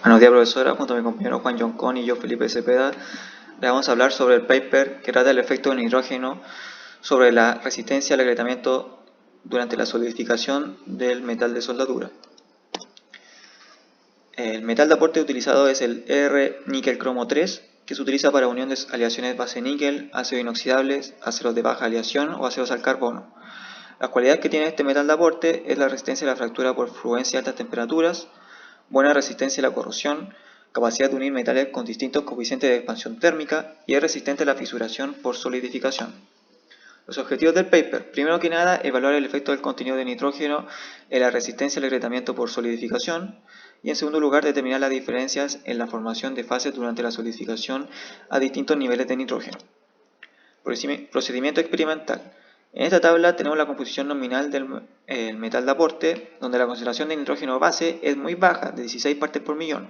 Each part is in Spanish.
Buenos días, profesora. Junto a mi compañero Juan Yoncón y yo, Felipe Cepeda, le vamos a hablar sobre el paper que trata el efecto del nitrógeno sobre la resistencia al agrietamiento durante la solidificación del metal de soldadura. El metal de aporte utilizado es el R-níquel cromo 3, que se utiliza para unión de aleaciones base-níquel, ácidos inoxidables, aceros de baja aleación o aceros al carbono. Las cualidades que tiene este metal de aporte es la resistencia a la fractura por fluencia a altas temperaturas, buena resistencia a la corrosión, capacidad de unir metales con distintos coeficientes de expansión térmica y es resistente a la fisuración por solidificación. Los objetivos del paper: primero que nada, evaluar el efecto del contenido de nitrógeno en la resistencia al agrietamiento por solidificación y en segundo lugar, determinar las diferencias en la formación de fases durante la solidificación a distintos niveles de nitrógeno. Procedimiento experimental. En esta tabla tenemos la composición nominal del metal de aporte, donde la concentración de nitrógeno base es muy baja, de 16 partes por millón.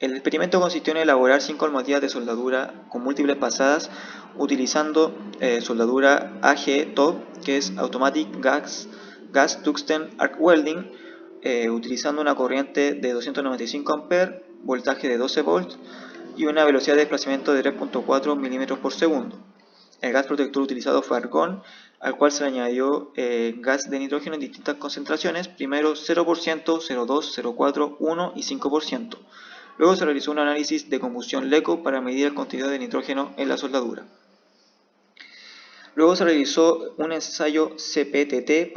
El experimento consistió en elaborar 5 almohadillas de soldadura con múltiples pasadas utilizando soldadura AG-TOG, que es Automatic Gas Tungsten Arc Welding, utilizando una corriente de 295 A, voltaje de 12 volts y una velocidad de desplazamiento de 3.4 milímetros por segundo. El gas protector utilizado fue argón, al cual se le añadió gas de nitrógeno en distintas concentraciones, primero 0%, 0,2, 0,4, 1 y 5%. Luego se realizó un análisis de combustión LECO para medir el contenido de nitrógeno en la soldadura. Luego se realizó un ensayo CPTT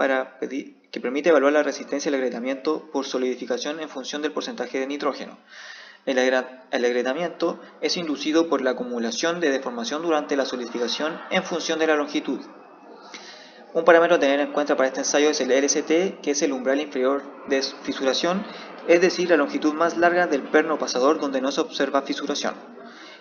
que permite evaluar la resistencia al agrietamiento por solidificación en función del porcentaje de nitrógeno. El agrietamiento es inducido por la acumulación de deformación durante la solidificación en función de la longitud. Un parámetro a tener en cuenta para este ensayo es el LST, que es el umbral inferior de fisuración, es decir, la longitud más larga del perno pasador donde no se observa fisuración.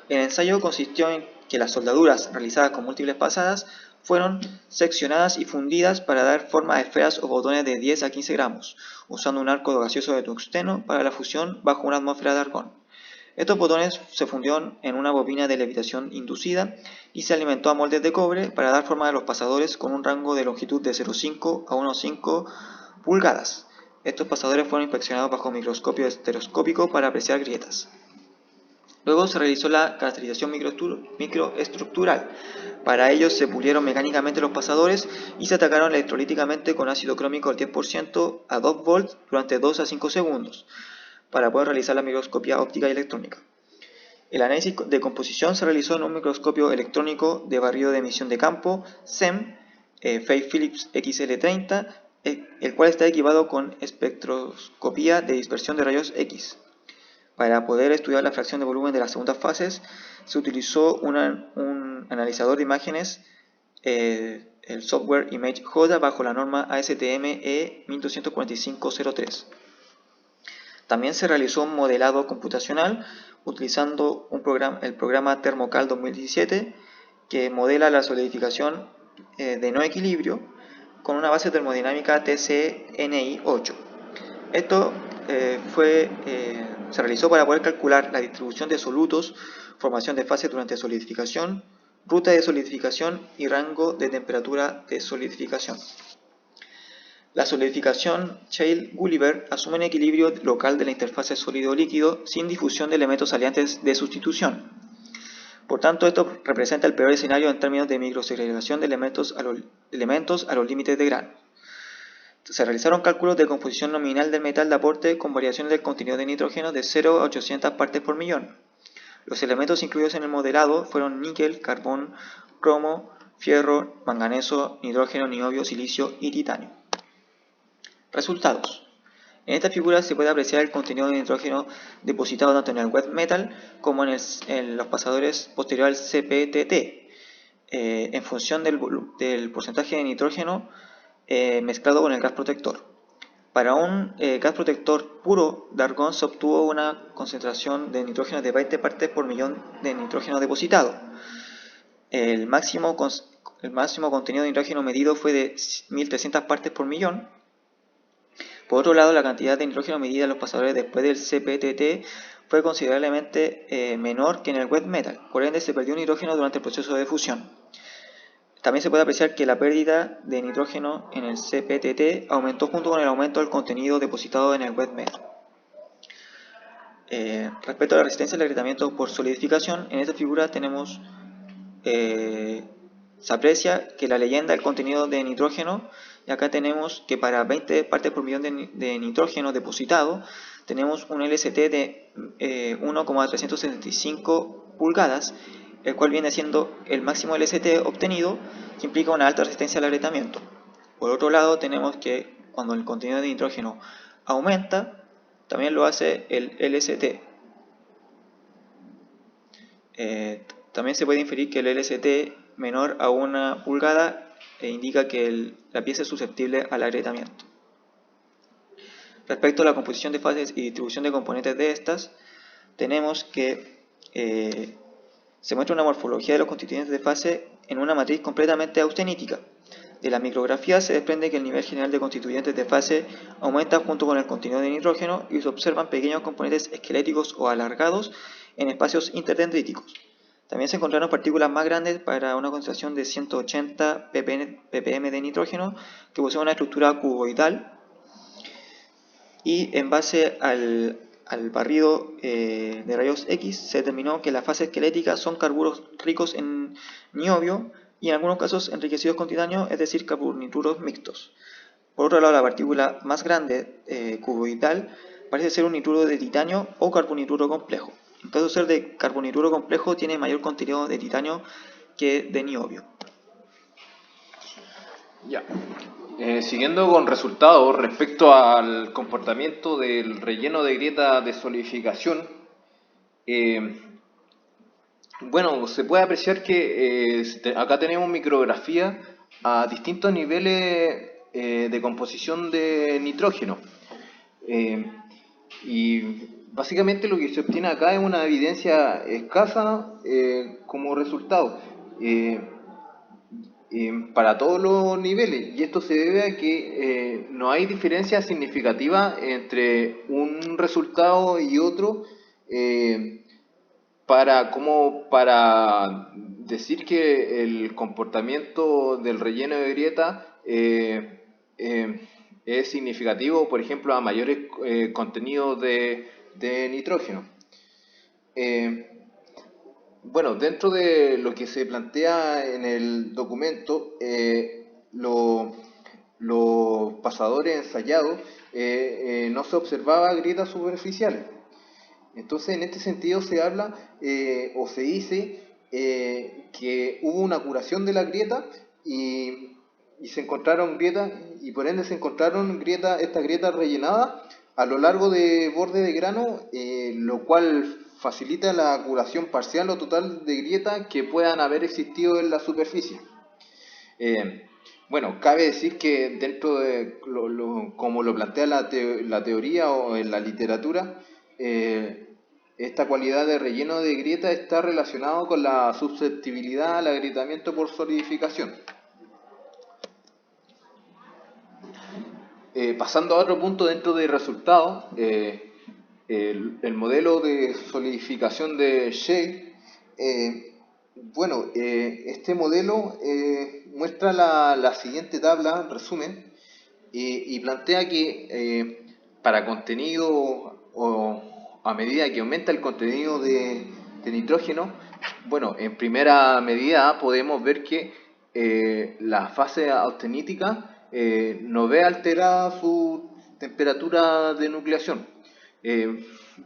El ensayo consistió en que las soldaduras realizadas con múltiples pasadas fueron seccionadas y fundidas para dar forma a esferas o botones de 10 a 15 gramos, usando un arco gaseoso de tungsteno para la fusión bajo una atmósfera de argón. Estos botones se fundieron en una bobina de levitación inducida y se alimentó a moldes de cobre para dar forma a los pasadores con un rango de longitud de 0,5 a 1,5 pulgadas. Estos pasadores fueron inspeccionados bajo microscopio estereoscópico para apreciar grietas. Luego se realizó la caracterización microestructural. Para ello se pulieron mecánicamente los pasadores y se atacaron electrolíticamente con ácido crómico al 10% a 2 volts durante 2 a 5 segundos, para poder realizar la microscopía óptica y electrónica. El análisis de composición se realizó en un microscopio electrónico de barrido de emisión de campo, SEM, Faye Phillips XL30, el cual está equipado con espectroscopía de dispersión de rayos X. Para poder estudiar la fracción de volumen de las segundas fases, se utilizó un analizador de imágenes, el software ImageJ, bajo la norma ASTM E124503. También se realizó un modelado computacional utilizando el programa Thermocal 2017, que modela la solidificación de no equilibrio con una base termodinámica TCNI 8. Esto se realizó para poder calcular la distribución de solutos, formación de fases durante solidificación, ruta de solidificación y rango de temperatura de solidificación. La solidificación Scheele-Gulliver asume un equilibrio local de la interfase sólido-líquido sin difusión de elementos salientes de sustitución. Por tanto, esto representa el peor escenario en términos de microsegregación de elementos a los límites de grano. Se realizaron cálculos de composición nominal del metal de aporte con variaciones del contenido de nitrógeno de 0 a 800 partes por millón. Los elementos incluidos en el modelado fueron níquel, carbón, cromo, fierro, manganeso, nitrógeno, niobio, silicio y titanio. Resultados. En esta figura se puede apreciar el contenido de nitrógeno depositado tanto en el wet metal como en los pasadores posteriores al CPTT, en función del porcentaje de nitrógeno mezclado con el gas protector. Para un gas protector puro de argón se obtuvo una concentración de nitrógeno de 20 partes por millón de nitrógeno depositado. El máximo contenido de nitrógeno medido fue de 1300 partes por millón. Por otro lado, la cantidad de nitrógeno medida en los pasadores después del CPTT fue considerablemente menor que en el wet metal, por ende se perdió nitrógeno durante el proceso de fusión. También se puede apreciar que la pérdida de nitrógeno en el CPTT aumentó junto con el aumento del contenido depositado en el wet metal. Respecto a la resistencia al agrietamiento por solidificación, en esta figura tenemos, se aprecia que la leyenda del contenido de nitrógeno, y acá tenemos que para 20 partes por millón de nitrógeno depositado, tenemos un LST de 1,375 pulgadas, el cual viene siendo el máximo LST obtenido, que implica una alta resistencia al agrietamiento. Por otro lado, tenemos que cuando el contenido de nitrógeno aumenta, también lo hace el LST. También se puede inferir que el LST menor a 1 pulgada indica que la pieza es susceptible al agrietamiento. Respecto a la composición de fases y distribución de componentes de estas, tenemos que se muestra una morfología de los constituyentes de fase en una matriz completamente austenítica. De la micrografía se desprende que el nivel general de constituyentes de fase aumenta junto con el contenido de nitrógeno y se observan pequeños componentes esqueléticos o alargados en espacios interdendríticos. También se encontraron partículas más grandes para una concentración de 180 ppm de nitrógeno que posee una estructura cuboidal, y en base al barrido de rayos X se determinó que las fases esqueléticas son carburos ricos en niobio y en algunos casos enriquecidos con titanio, es decir, carbonituros mixtos. Por otro lado, la partícula más grande, cuboidal, parece ser un nituro de titanio o carbonituro complejo. En caso de ser de carbonituro complejo, tiene mayor contenido de titanio que de niobio. Ya. Siguiendo con resultados respecto al comportamiento del relleno de grieta de solidificación, bueno, se puede apreciar que acá tenemos micrografía a distintos niveles de composición de nitrógeno. Y básicamente lo que se obtiene acá es una evidencia escasa como resultado para todos los niveles, y esto se debe a que no hay diferencia significativa entre un resultado y otro para decir que el comportamiento del relleno de grieta es significativo, por ejemplo, a mayores contenidos de nitrógeno. Bueno, dentro de lo que se plantea en el documento, los pasadores ensayados no se observaba grietas superficiales. Entonces, en este sentido se habla o se dice que hubo una curación de la grieta y se encontraron grietas, y por ende se encontraron estas grietas rellenadas a lo largo de borde de grano, lo cual facilita la curación parcial o total de grietas que puedan haber existido en la superficie. Bueno, cabe decir que dentro de como lo plantea la teoría o en la literatura, esta cualidad de relleno de grieta está relacionado con la susceptibilidad al agrietamiento por solidificación. Pasando a otro punto dentro de resultados, el modelo de solidificación de Shale, este modelo muestra la siguiente tabla, resumen, y plantea que para contenido o a medida que aumenta el contenido de nitrógeno, bueno, en primera medida podemos ver que la fase austenítica no ve alterada su temperatura de nucleación.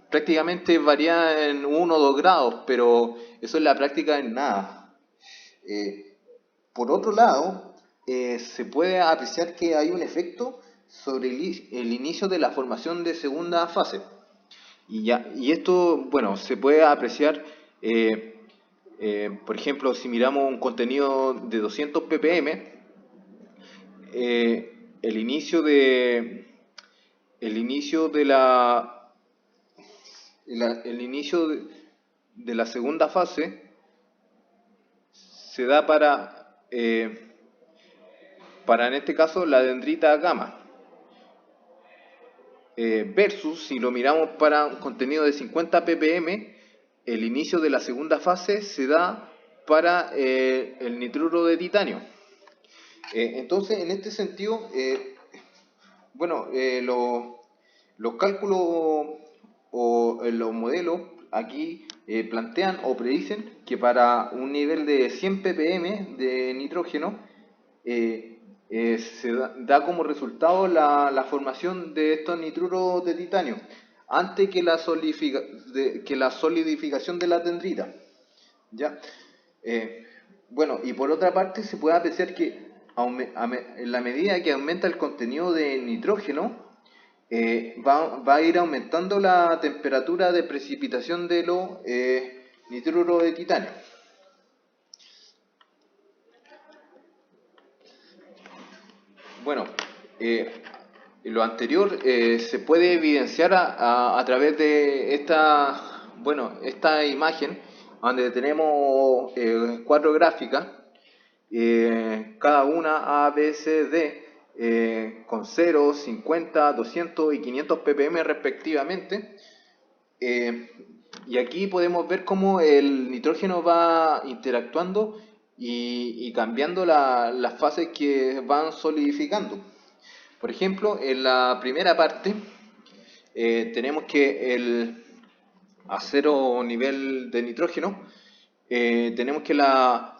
Prácticamente varía en 1 o 2 grados, pero eso en la práctica es nada. Por otro lado, se puede apreciar que hay un efecto sobre el inicio de la formación de segunda fase. Y esto, bueno, se puede apreciar, por ejemplo, si miramos un contenido de 200 ppm, el inicio de la segunda fase se da para en este caso la dendrita gamma, versus si lo miramos para un contenido de 50 ppm, el inicio de la segunda fase se da para el nitruro de titanio. Entonces, en este sentido, los cálculos los modelos aquí plantean o predicen que para un nivel de 100 ppm de nitrógeno se da como resultado la formación de estos nitruros de titanio antes que la solidificación de la dendrita. ¿Ya? Bueno, y por otra parte se puede apreciar que en la medida que aumenta el contenido de nitrógeno, va a ir aumentando la temperatura de precipitación de los nitruros de titanio. Bueno, lo anterior se puede evidenciar a través de esta imagen, donde tenemos 4 gráficas, cada una A, B, C, D, con 0, 50, 200 y 500 ppm respectivamente. Y aquí podemos ver cómo el nitrógeno va interactuando y cambiando las fases que van solidificando. Por ejemplo, en la primera parte tenemos que a 0 nivel de nitrógeno, tenemos que la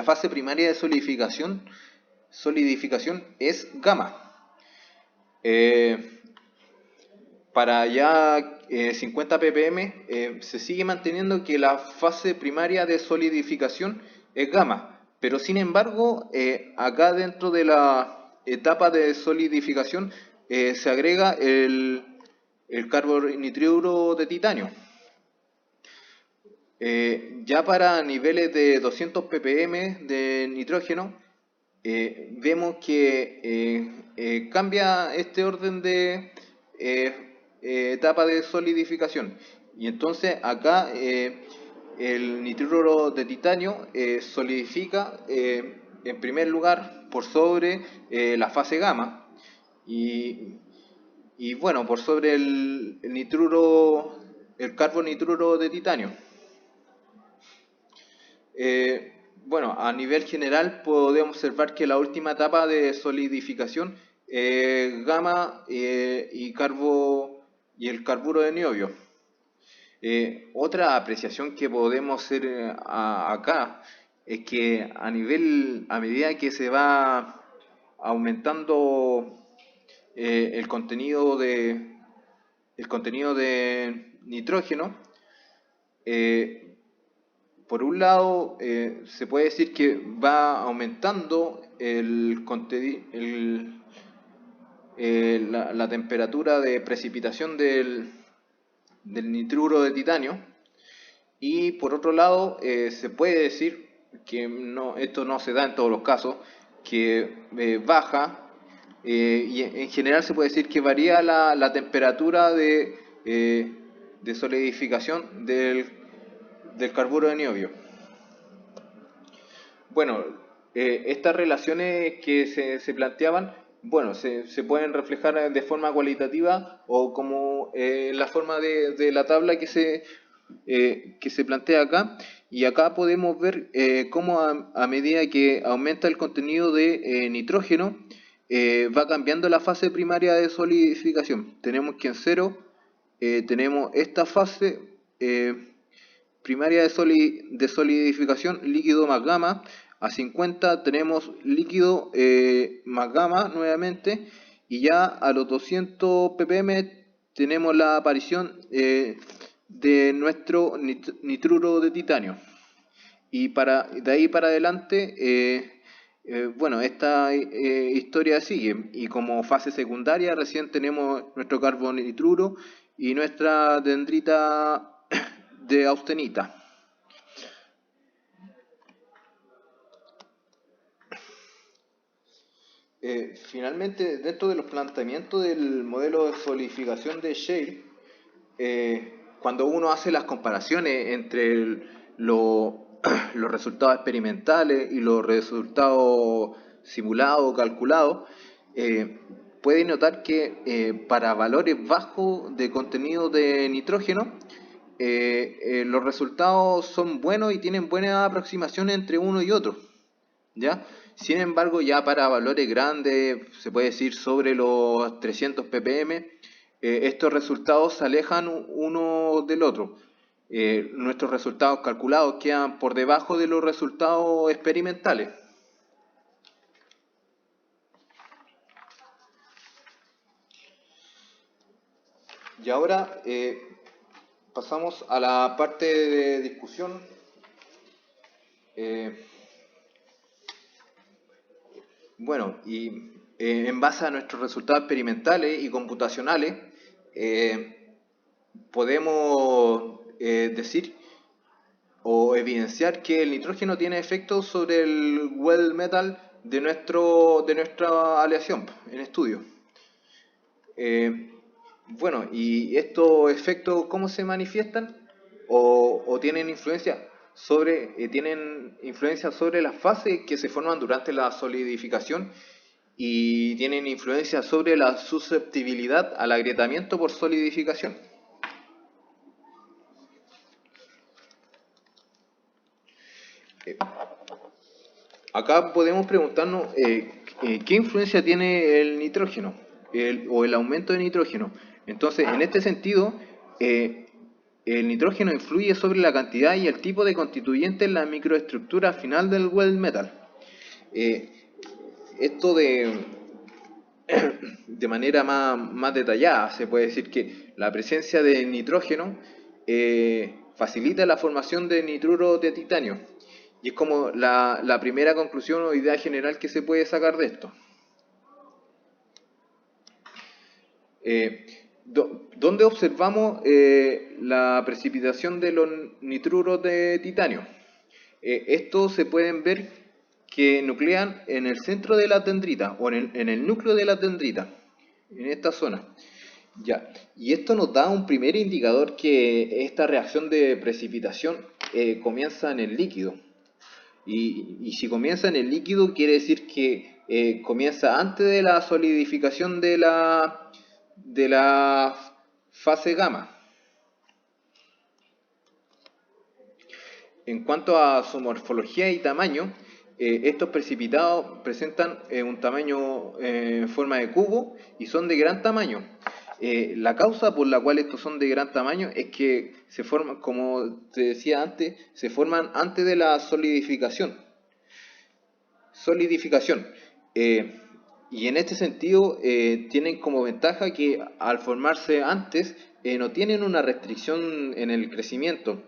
fase primaria de solidificación es gamma. Para ya 50 ppm se sigue manteniendo que la fase primaria de solidificación es gamma, pero sin embargo acá dentro de la etapa de solidificación se agrega el carbonitruro de titanio. Ya para niveles de 200 ppm de nitrógeno vemos que cambia este orden de etapa de solidificación, y entonces acá el nitruro de titanio solidifica en primer lugar por sobre la fase gamma y bueno, por sobre el carbonitruro de titanio. Bueno, a nivel general podemos observar que la última etapa de solidificación gamma y el carburo de niobio. Otra apreciación que podemos hacer acá es que a medida que se va aumentando el contenido de nitrógeno, por un lado se puede decir que va aumentando la temperatura de precipitación del nitruro de titanio, y por otro lado se puede decir que esto no se da en todos los casos, que baja y en general se puede decir que varía la temperatura de solidificación del carburo de niobio. Bueno, estas relaciones que se planteaban, bueno, se pueden reflejar de forma cualitativa o como la forma de la tabla que se plantea acá, y acá podemos ver cómo a medida que aumenta el contenido de nitrógeno va cambiando la fase primaria de solidificación. Tenemos que en 0 tenemos esta fase primaria de solidificación, líquido más gamma. A 50 tenemos líquido más gamma nuevamente, y ya a los 200 ppm tenemos la aparición de nuestro nitruro de titanio. Y de ahí para adelante, bueno, esta historia sigue, y como fase secundaria recién tenemos nuestro carbonitruro y nuestra dendrita de austenita. Finalmente, dentro de los planteamientos del modelo de solidificación de Shale, cuando uno hace las comparaciones entre los resultados experimentales y los resultados simulados o calculados, puede notar que para valores bajos de contenido de nitrógeno, los resultados son buenos y tienen buenas aproximaciones entre uno y otro, ¿ya? Sin embargo, ya para valores grandes, se puede decir sobre los 300 ppm, estos resultados se alejan uno del otro. Nuestros resultados calculados quedan por debajo de los resultados experimentales. Y ahora pasamos a la parte de discusión. Bueno, y en base a nuestros resultados experimentales y computacionales, podemos decir o evidenciar que el nitrógeno tiene efectos sobre el well metal de nuestra aleación en estudio. Bueno, ¿y estos efectos cómo se manifiestan? ¿O tienen influencia sobre las fases que se forman durante la solidificación y tienen influencia sobre la susceptibilidad al agrietamiento por solidificación? Acá podemos preguntarnos qué influencia tiene el nitrógeno o el aumento de nitrógeno. Entonces, en este sentido, el nitrógeno influye sobre la cantidad y el tipo de constituyente en la microestructura final del well metal. Esto de manera más detallada, se puede decir que la presencia de nitrógeno facilita la formación de nitruro de titanio. Y es como la primera conclusión o idea general que se puede sacar de esto. ¿Dónde observamos la precipitación de los nitruros de titanio? Estos se pueden ver que nuclean en el centro de la dendrita o en el núcleo de la dendrita, en esta zona. Ya. Y esto nos da un primer indicador que esta reacción de precipitación comienza en el líquido. Y si comienza en el líquido, quiere decir que comienza antes de la solidificación de la fase gamma. En cuanto a su morfología y tamaño, estos precipitados presentan un tamaño en forma de cubo y son de gran tamaño. La causa por la cual estos son de gran tamaño es que se forman, como te decía antes, se forman antes de la solidificación. Y en este sentido tienen como ventaja que al formarse antes no tienen una restricción en el crecimiento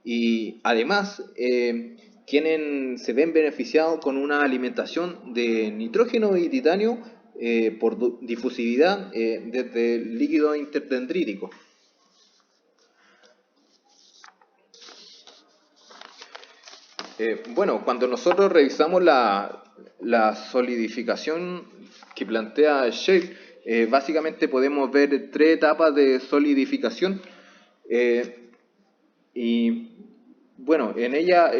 y además se ven beneficiados con una alimentación de nitrógeno y titanio por difusividad desde el líquido interdendrítico. Bueno, cuando nosotros revisamos la solidificación que plantea Shale, básicamente podemos ver tres etapas de solidificación y bueno, en ella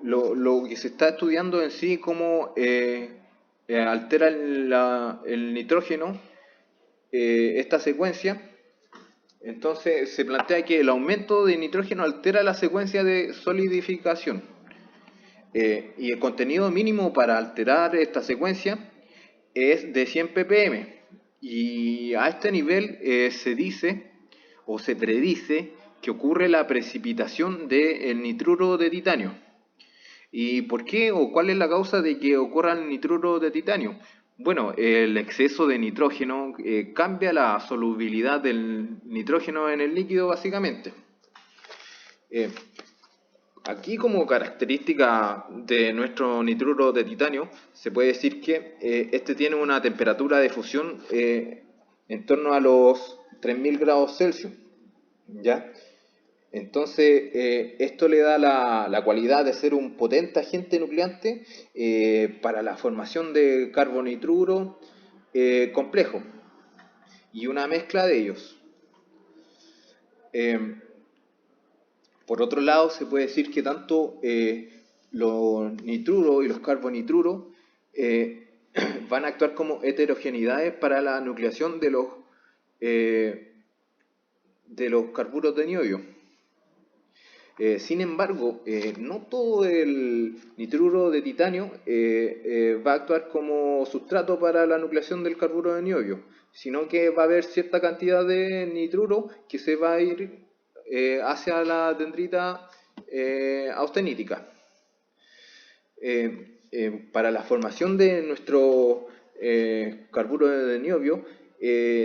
lo que se está estudiando en sí cómo altera el nitrógeno esta secuencia. Entonces se plantea que el aumento de nitrógeno altera la secuencia de solidificación y el contenido mínimo para alterar esta secuencia es de 100 ppm y a este nivel se dice o se predice que ocurre la precipitación del nitruro de titanio. ¿Y por qué o cuál es la causa de que ocurra el nitruro de titanio? Bueno, el exceso de nitrógeno cambia la solubilidad del nitrógeno en el líquido básicamente. Aquí como característica de nuestro nitruro de titanio se puede decir que este tiene una temperatura de fusión en torno a los 3000 grados Celsius, ¿ya? Entonces, esto le da la cualidad de ser un potente agente nucleante para la formación de carbonitruro complejo y una mezcla de ellos. Por otro lado, se puede decir que tanto los nitruros y los carbonitruros van a actuar como heterogeneidades para la nucleación de los carburos de niobio. Sin embargo, no todo el nitruro de titanio va a actuar como sustrato para la nucleación del carburo de niobio, sino que va a haber cierta cantidad de nitruro que se va a ir hacia la dendrita austenítica. Para la formación de nuestro carburo de niobio,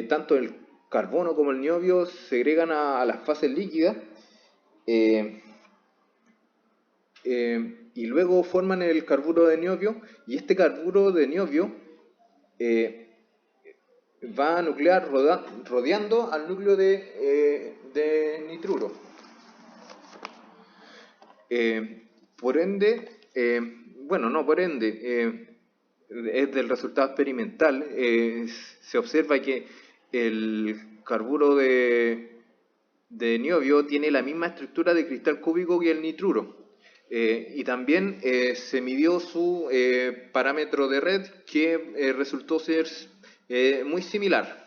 tanto el carbono como el niobio segregan a las fases líquidas y luego forman el carburo de niobio, y este carburo de niobio va a nuclear rodeando al núcleo de nitruro. Por ende, bueno, no por ende, es del resultado experimental, se observa que el carburo de niobio tiene la misma estructura de cristal cúbico que el nitruro. Y también se midió su parámetro de red, que resultó ser muy similar.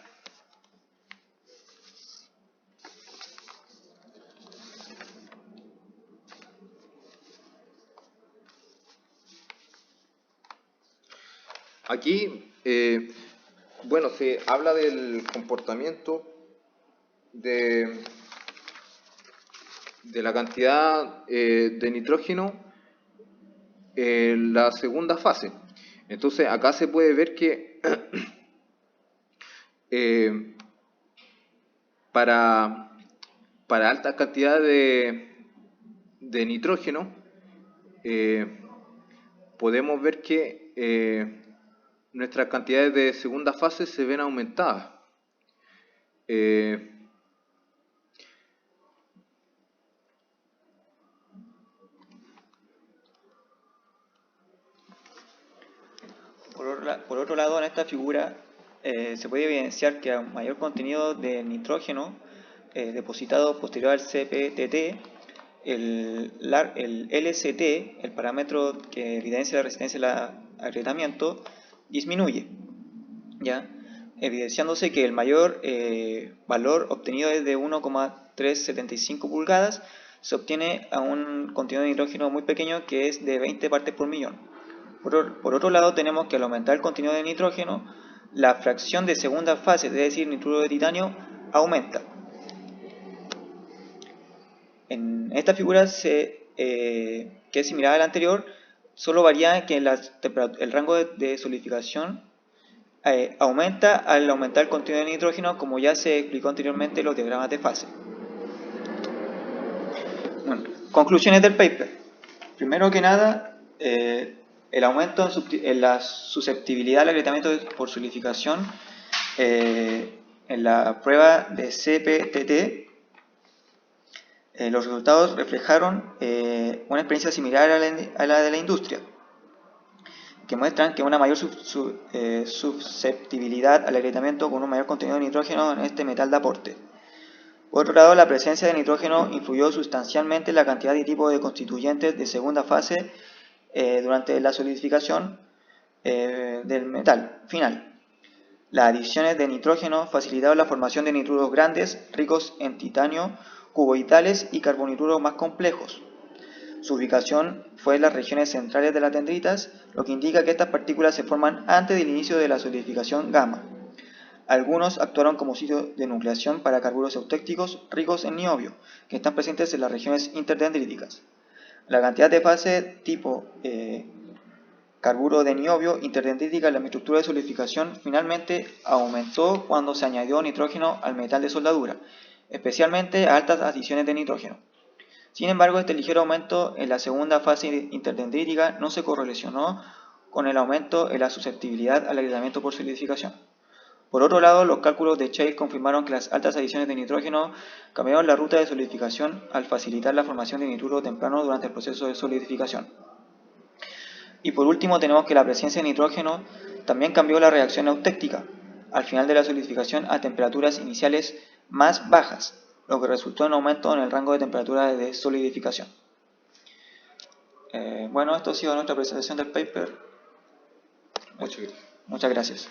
Aquí, bueno, se habla del comportamiento de la cantidad de nitrógeno en la segunda fase. Entonces, acá se puede ver que para altas cantidades de nitrógeno, podemos ver que nuestras cantidades de segunda fase se ven aumentadas. Por otro lado, en esta figura se puede evidenciar que a mayor contenido de nitrógeno depositado posterior al CPTT, el LCT, el parámetro que evidencia la resistencia al agrietamiento, disminuye, ¿ya? Evidenciándose que el mayor valor obtenido es de 1,375 pulgadas, se obtiene a un contenido de nitrógeno muy pequeño que es de 20 partes por millón. Por otro lado, tenemos que al aumentar el contenido de nitrógeno, la fracción de segunda fase, es decir, nitruro de titanio, aumenta. En esta figura, que es similar a la anterior, solo varía que el rango de solidificación aumenta al aumentar el contenido de nitrógeno, como ya se explicó anteriormente en los diagramas de fase. Bueno, conclusiones del paper. Primero que nada, el aumento en la susceptibilidad al agrietamiento por solidificación en la prueba de CPTT, los resultados reflejaron una experiencia similar a la de la industria, que muestran que una mayor susceptibilidad al agrietamiento con un mayor contenido de nitrógeno en este metal de aporte. Por otro lado, la presencia de nitrógeno influyó sustancialmente en la cantidad y tipo de constituyentes de segunda fase durante la solidificación del metal final. Las adiciones de nitrógeno facilitaron la formación de nitruros grandes, ricos en titanio, cuboidales y carbonituros más complejos. Su ubicación fue en las regiones centrales de las dendritas, lo que indica que estas partículas se forman antes del inicio de la solidificación gamma. Algunos actuaron como sitio de nucleación para carburos eutécticos ricos en niobio, que están presentes en las regiones interdendríticas. La cantidad de fase tipo carburo de niobio interdendrítica en la estructura de solidificación finalmente aumentó cuando se añadió nitrógeno al metal de soldadura, especialmente a altas adiciones de nitrógeno. Sin embargo, este ligero aumento en la segunda fase interdendrítica no se correlacionó con el aumento en la susceptibilidad al agrietamiento por solidificación. Por otro lado, los cálculos de Chase confirmaron que las altas adiciones de nitrógeno cambiaron la ruta de solidificación al facilitar la formación de nitruro temprano durante el proceso de solidificación. Y por último, tenemos que la presencia de nitrógeno también cambió la reacción eutéctica al final de la solidificación a temperaturas iniciales más bajas, lo que resultó en aumento en el rango de temperatura de solidificación. Bueno, esto ha sido nuestra presentación del paper. Muchas gracias.